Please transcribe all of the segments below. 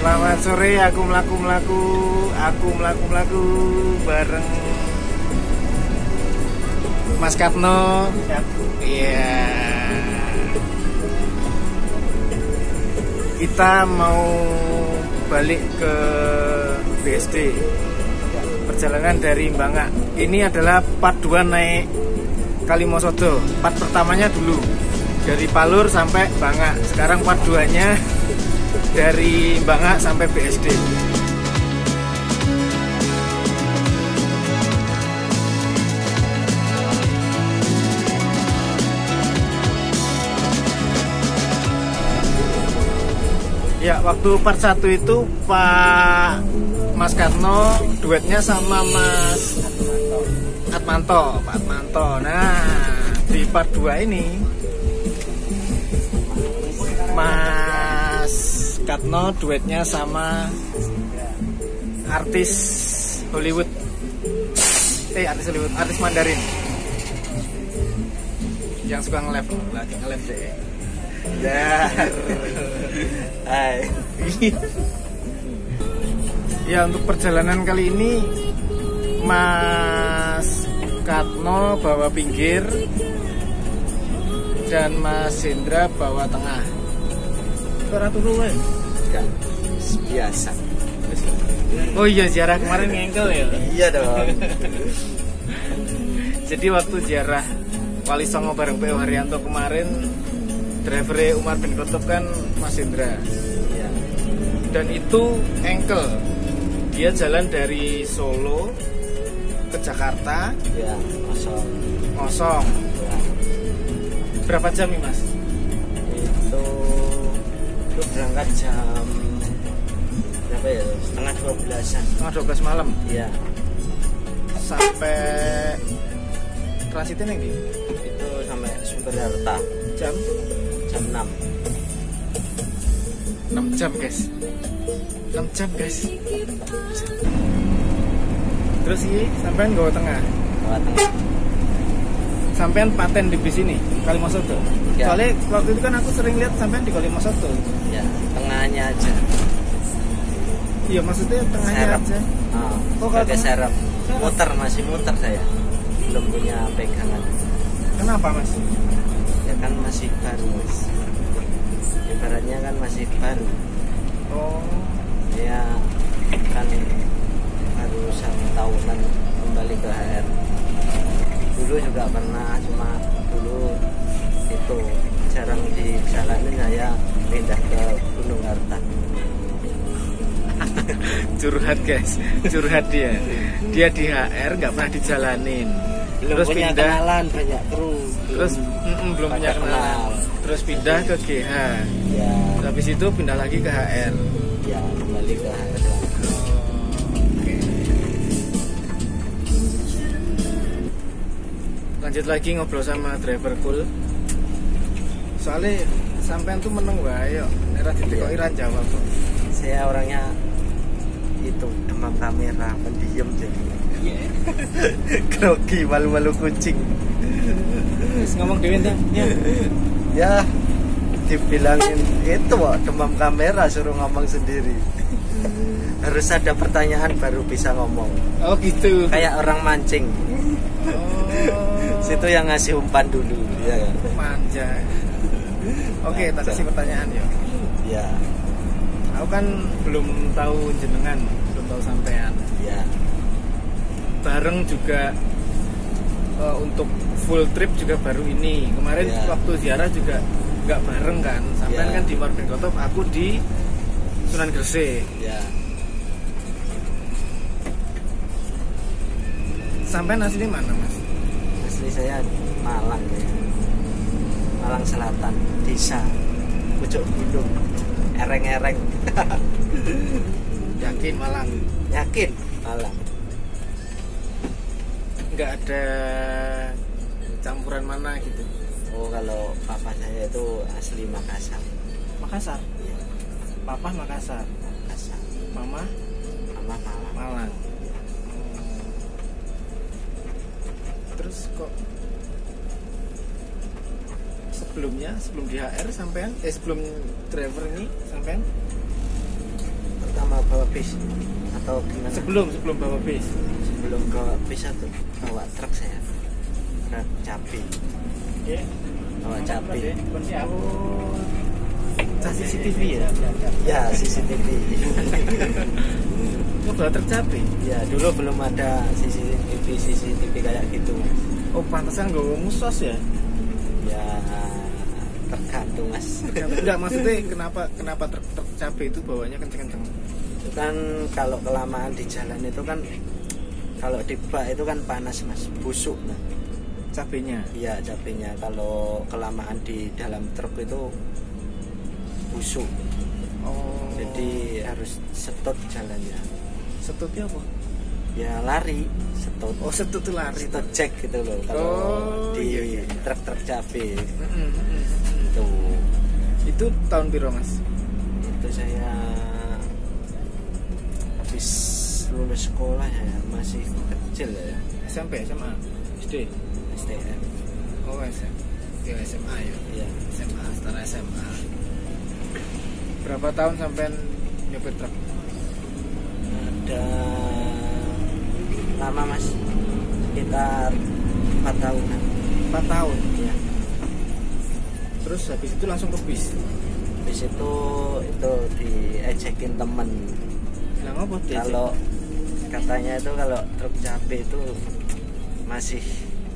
Selamat sore, aku melaku bareng Mas Katno. Iya. Kita mau balik ke BSD. Perjalanan dari Mbangak. Ini adalah part 2 naik Kalimosodo. Part pertamanya dulu dari Palur sampai Mbangak. Sekarang part 2-nya dari Mbangak sampai BSD. Ya, waktu part 1 itu Pak Mas Katno duetnya sama Mas Atmanto, Pak Atmanto. Nah, di part 2 ini Mas Katno duetnya sama artis Hollywood. Artis Mandarin. Yang suka nge-live, lagi nge-live deh. Hai. Ya, untuk perjalanan kali ini Mas Katno bawa pinggir dan Mas Hendra bawa tengah. Suara turu kan? Enggak, biasa. Oh iya, ziarah kemarin ngengkel ya? Iya dong. Jadi waktu ziarah Wali Songo bareng PO Haryanto kemarin, driver Umar bin Khattab kan Mas Hendra. Iya. Dan itu engkel. Dia jalan dari Solo ke Jakarta. Iya, Kosong. Ya. Berapa jam nih, Mas? Itu berangkat jam berapa ya? Setengah 12-an. Setengah 12 malam. Iya. Sampai transitnya nih? Itu sampai Sumber Harta. Jam 6. 6 jam, guys. 6 jam, guys. Terus ini sampean Jawa Tengah. Jawa Tengah. Sampean paten di bis ini, Kalimosodo. Ya. Soalnya waktu itu kan aku sering lihat sampean di Kalimosodo. Ya, tengahnya aja. Iya, maksudnya tengahnya Serep. aja. Oh, kalau pakai tengah- serep. Masih muter saya. Belum punya pegangan. Kenapa, Mas? Ya kan masih baru, Mas. Ibaratnya kan masih baru. Oh, Ya kan baru 1 tahunan kembali ke HR. Dulu juga pernah, cuma dulu itu jarang dijalanin, saya pindah ke Gunung Harta. curhat, guys. Curhat dia. Dia di HR nggak pernah dijalanin. Terus punya pindah. kenalan banyak Terus belum punya Banyak kenalan. kenal. Terus pindah ke GH. Ya, Habis itu pindah lagi ke HR. ya kembali ke HR. Oke. Lanjut lagi ngobrol sama driver cool. Soalnya sampean tuh meneng wae yo. Era ditekoki ra jawab kok. Saya orangnya itu demam kamera, pendiam jadi. Grogi, malu-malu kucing. Terus ngomong dhewe ndak? Ya. Ya, dibilangin itu kok demam kamera, suruh ngomong sendiri. Harus ada pertanyaan baru bisa ngomong. Oh gitu. Kayak orang mancing. Oh. Situ yang ngasih umpan dulu, ya kan? Manja. Oke, tak kasih pertanyaan ya. Ya, Aku kan belum tahu jenengan, belum tahu sampean. ya. Bareng juga untuk full trip juga baru ini. Kemarin Ya. waktu ziarah juga nggak bareng kan. Sampean Ya. kan di Umar bin Khattab, aku di Sunan Gresik. Ya. Sampean asli mana, Mas? Asli saya Malang ya. Malang Selatan, desa pucuk gunung, ereng-ereng. Yakin Malang? Yakin Malang. Nggak ada campuran mana gitu. Oh, kalau papa saya itu asli Makassar. Makassar. Ya, Papa Makassar. Makassar. Mama Mama Malang. Malang. Terus kok sebelum di HR sampean sebelum driver ini sampean pertama bawa bis atau gimana? Sebelum bawa bis. Sebelum bawa bis atau bawa truk saya. Truk cabai. Ya. Bawa cabai. Oh. CCTV ya? Ya, CCTV. Oh, bawa truk cabai. Ya, dulu belum ada CCTV kayak gitu, Mas. Oh, pantesan gak musos ya? Ya, tergantung, Mas. Enggak, maksudnya kenapa truk cabai itu bawanya kenceng-kenceng? Itu kan kalau kelamaan di jalan itu kan, kalau di bak itu kan panas, Mas, busuk. Nah, Cabainya? iya, cabainya. Kalau kelamaan di dalam truk itu busuk. Oh. Jadi harus setut jalannya. Setutnya apa? Ya lari, setut. Oh, setut tuh lari. Setut jack gitu loh. Kalau di iya. truk-truk cabai Itu. Itu tahun piro, Mas? itu saya habis lulus sekolah ya, masih kecil ya. SMP, SMA, SD. STM. Oh, SMA ya. Iya. SMA, setara SMA. Berapa tahun sampai nyopir truk? Ada lama, Mas, sekitar 4 tahunan. 4 tahun. Ya. Terus habis itu langsung ke bis. Habis itu diejekin temen. Bilang apa dia? Kalau katanya itu kalau truk cabai itu masih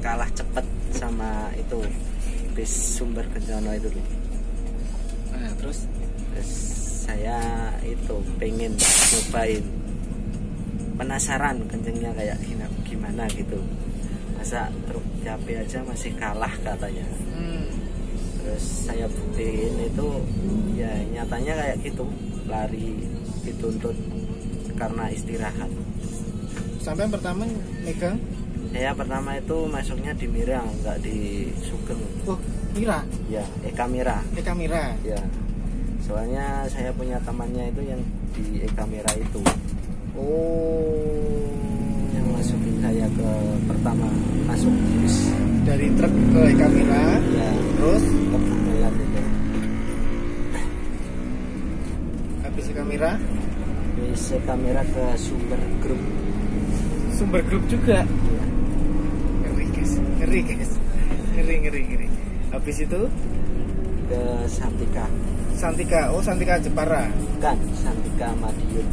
kalah cepet sama itu bis Sumber Kencono itu. Nah, terus Saya itu pengen nyobain, penasaran kencengnya kayak gimana gitu. Masa truk cabai aja masih kalah katanya. Terus saya buktiin itu ya nyatanya kayak gitu, lari dituntut karena istirahat. Sampai pertama megang? Saya pertama itu masuknya di Mira, nggak di Sugeng. Oh, Mira? Ya, Eka Mira. Eka Mira? Ya, soalnya saya punya temannya itu yang di Eka Mira itu. Oh, Yang masukin saya ke pertama masuk bis. dari truk ke Eka Mira? Ya, Terus? ke Bungalan itu. Habis Eka Mira? Bis Eka Mira ke Sumber Group. Sumber Group juga? Ya. Ngeri guys. Ngeri. Habis itu? Ke Santika. Santika, oh Santika Jepara. Bukan, Santika Madiun.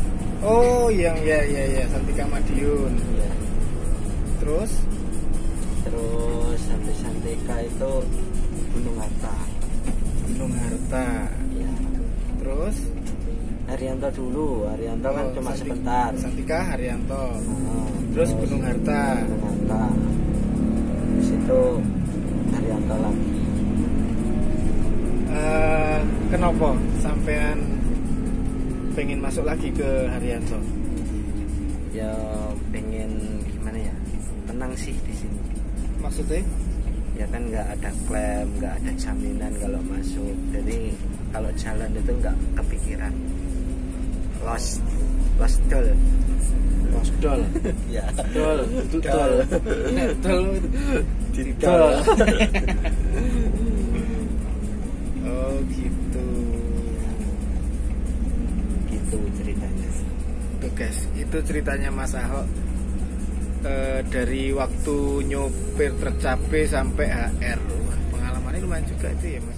Oh, yang ya, Santika Madiun. Ya. Terus Sampai Santika itu Gunung Harta. Gunung Harta. Ya. Terus Haryanto dulu, Haryanto kan cuma sebentar. Santika Haryanto. Nah, Terus Gunung Harta. Gunung Harta. Di situ Haryanto lagi. Kenapa sampean pengen masuk lagi ke Haryanto? Ya pengen gimana ya? Tenang sih di sini. Maksudnya? Ya kan nggak ada klaim, nggak ada jaminan kalau masuk. Jadi kalau jalan itu nggak kepikiran. Lost dol. Ya. Dol. Nek dol Didol. Oh gitu. Gitu ceritanya. Tuh guys, itu ceritanya Mas Ahok. Dari waktu nyopir truk cabai sampai HR. Wah, pengalamannya lumayan juga itu ya Mas.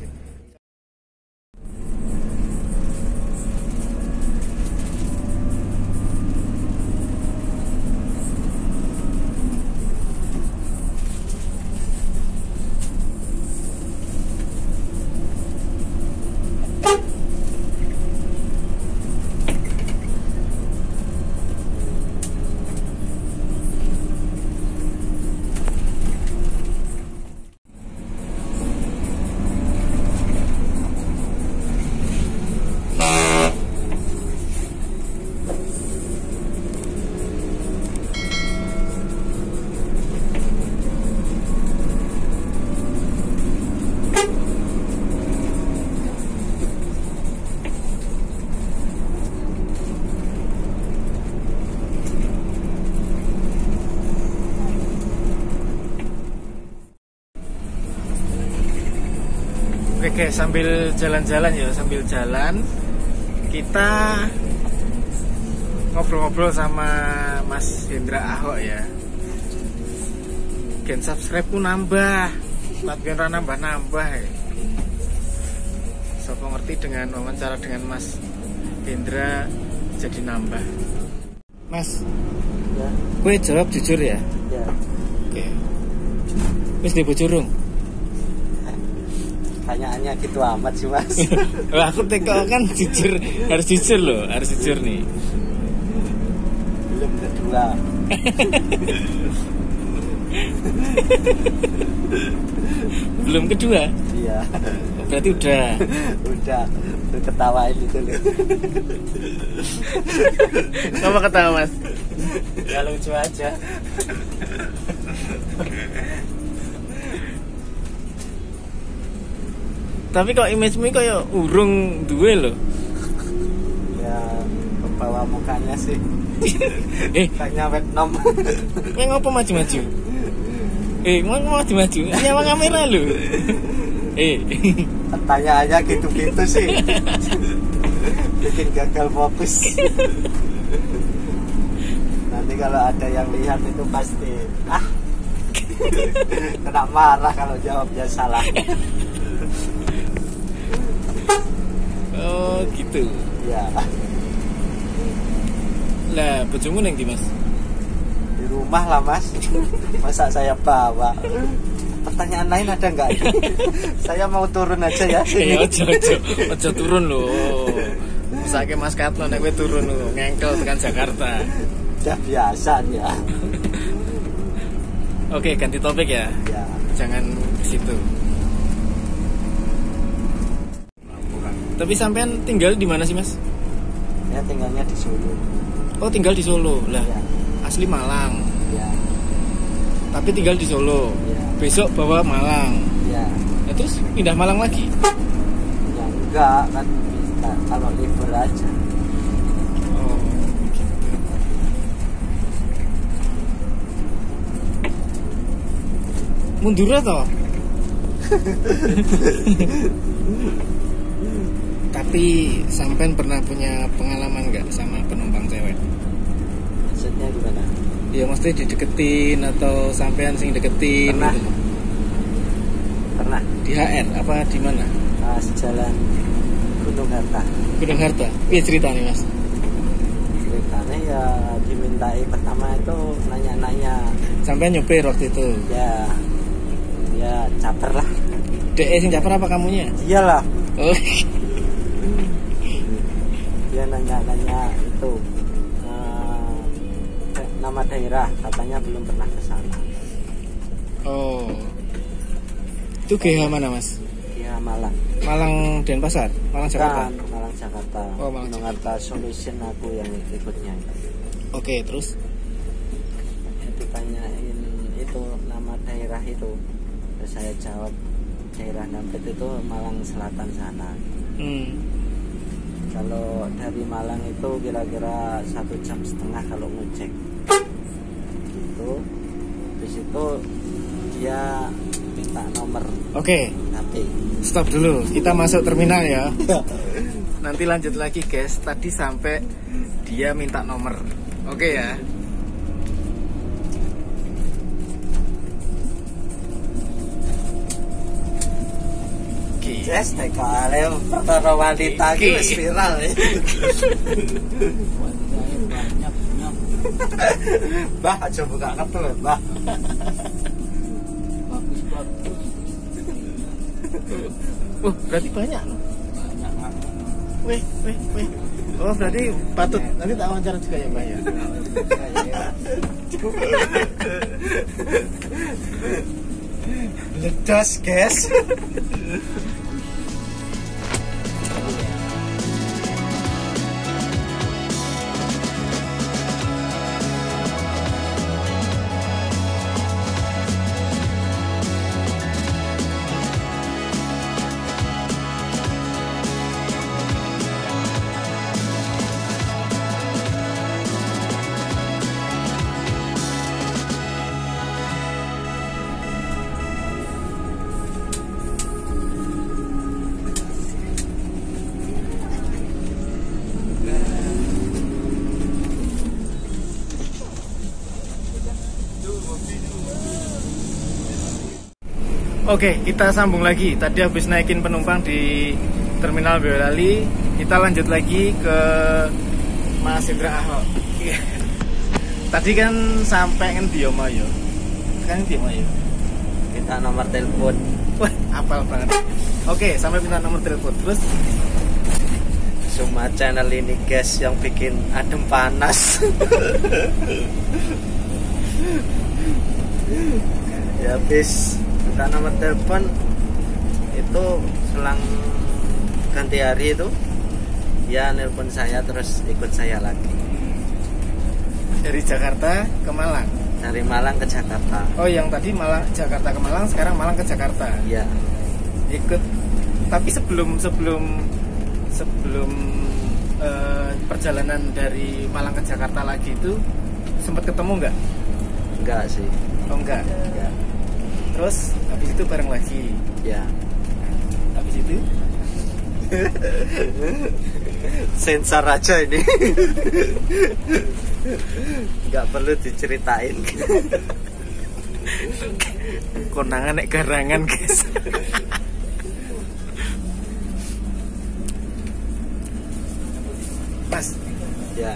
Oke, sambil jalan-jalan ya, sambil jalan kita ngobrol-ngobrol sama Mas Hendra Ahok ya. Gen subscribe ku nambah, latihan nambah-nambah ya. Sopo ngerti dengan wawancara dengan Mas Hendra jadi nambah. Mas, Ya. gue jawab jujur ya. Ya. Oke. Wis di bojorong. Pertanyaannya gitu amat sih mas. Wah, aku teko kan jujur, harus jujur loh, harus jujur nih. Belum kedua. Belum kedua. Iya. Berarti udah. Udah ketawain itu loh. Kamu ketawa Mas? Ya lucu aja. Tapi kok image-mu kayak urung duwe loh. Ya kebawa mukanya sih. Kayaknya Vietnam. Ngapa maju-maju? Ngomong maju-maju. Ini apa kamera lu? Pertanyaannya gitu-gitu sih. Bikin gagal fokus. Nanti kalau ada yang lihat itu pasti kena marah kalau jawabnya salah. Oh gitu. Ya. Lah bojomu neng di Mas? Di rumah lah mas. Masa saya bawa? Pertanyaan lain ada nggak? Saya mau turun aja ya. Ojo turun loh. Saiki Mas Katno nek kowe turun lho, ngengkel tekan Jakarta. Udah biasa ya. Oke, ganti topik ya. Ya. Jangan ke situ. Tapi sampean tinggal di mana sih Mas? Ya tinggalnya di Solo. Oh tinggal di Solo lah. Ya. Asli Malang. Ya. Tapi tinggal di Solo. Ya. Besok bawa Malang. Ya. Nah, terus pindah Malang lagi? Ya enggak kan bisa kalau libur aja. Oh gitu. Mundur atau? Tapi sampean pernah punya pengalaman nggak sama penumpang cewek? Maksudnya gimana? Ya mesti dideketin atau sampean sing deketin? Pernah. Gitu. Pernah. Di HR apa di mana? Pas jalan Gunung Harta. Gunung Harta. Iya cerita nih Mas. Ceritanya ya dimintai pertama itu nanya-nanya. Sampean nyopir waktu itu. Ya caper lah. DE sing caper apa kamunya? Iyalah. Oh. Dia nanya-nanya itu nama daerah, katanya belum pernah ke sana. Oh. Itu GH mana Mas? Ya Malang. Malang Denpasar, Malang Jakarta. Kan, Malang Jakarta. Oh, Malang Gunung Harta Solution aku yang ikutnya. Oke, terus? Ditanyain itu nama daerah itu. Terus saya jawab daerah Dampit itu Malang Selatan sana. Kalau dari Malang itu kira-kira 1,5 jam kalau ngecek gitu. Di situ dia minta nomor. Oke. Tapi Stop dulu, kita masuk terminal ya. Nanti lanjut lagi guys. Tadi sampai dia minta nomor. Oke ya. yes, TKL perkara wanita itu viral ya. Bah, aja buka kartu ya, Bah. Berarti banyak loh. Weh. Oh, berarti patut nanti tak wawancara juga ya, Mbak ya. Ledas, guys. Oke, kita sambung lagi. Tadi habis naikin penumpang di Terminal Boyolali, kita lanjut lagi ke Mas Indra Ahok. Tadi kan sampai ngendi yo Mayo. Sekarang ngendi Mayo? Minta nomor telepon. Wah, apal banget. Oke, sampai minta nomor telepon. Terus Cuma channel ini guys yang bikin adem panas. Ya habis minta nomor telepon itu selang ganti hari itu ya nelpon saya terus ikut saya lagi dari Jakarta ke Malang. dari Malang ke Jakarta. Oh, yang tadi Malang Jakarta ke Malang, sekarang Malang ke Jakarta. Iya. Ikut. Tapi sebelum perjalanan dari Malang ke Jakarta lagi itu sempat ketemu nggak? Enggak sih. Oh enggak. Enggak. Terus habis itu bareng lagi. Ya. Habis itu sensor aja ini. Nggak perlu diceritain. konangan nek garangan guys. Mas, Ya.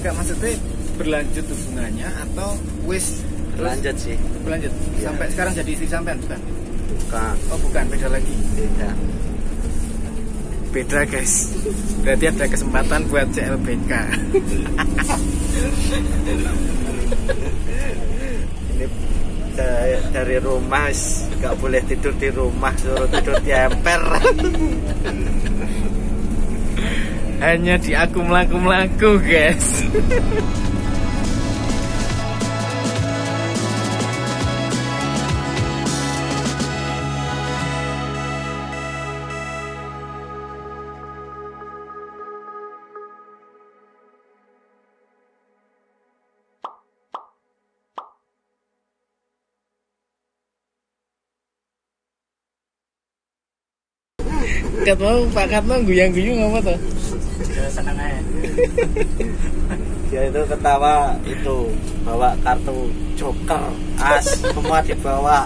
nggak maksudnya berlanjut hubungannya atau wis Lanjut sih. berlanjut Ya. sampai sekarang jadi istri sampean bukan? Bukan. Oh bukan, beda lagi. Beda. Beda guys. Berarti ada kesempatan buat CLBK. Ini dari rumah nggak boleh tidur di rumah, suruh tidur di emper. Hanya di aku melaku guys. Kat mau Pak Katno guyang-guyung apa tuh? Seneng aja. Dia itu ketawa bawa kartu joker as semua dibawa.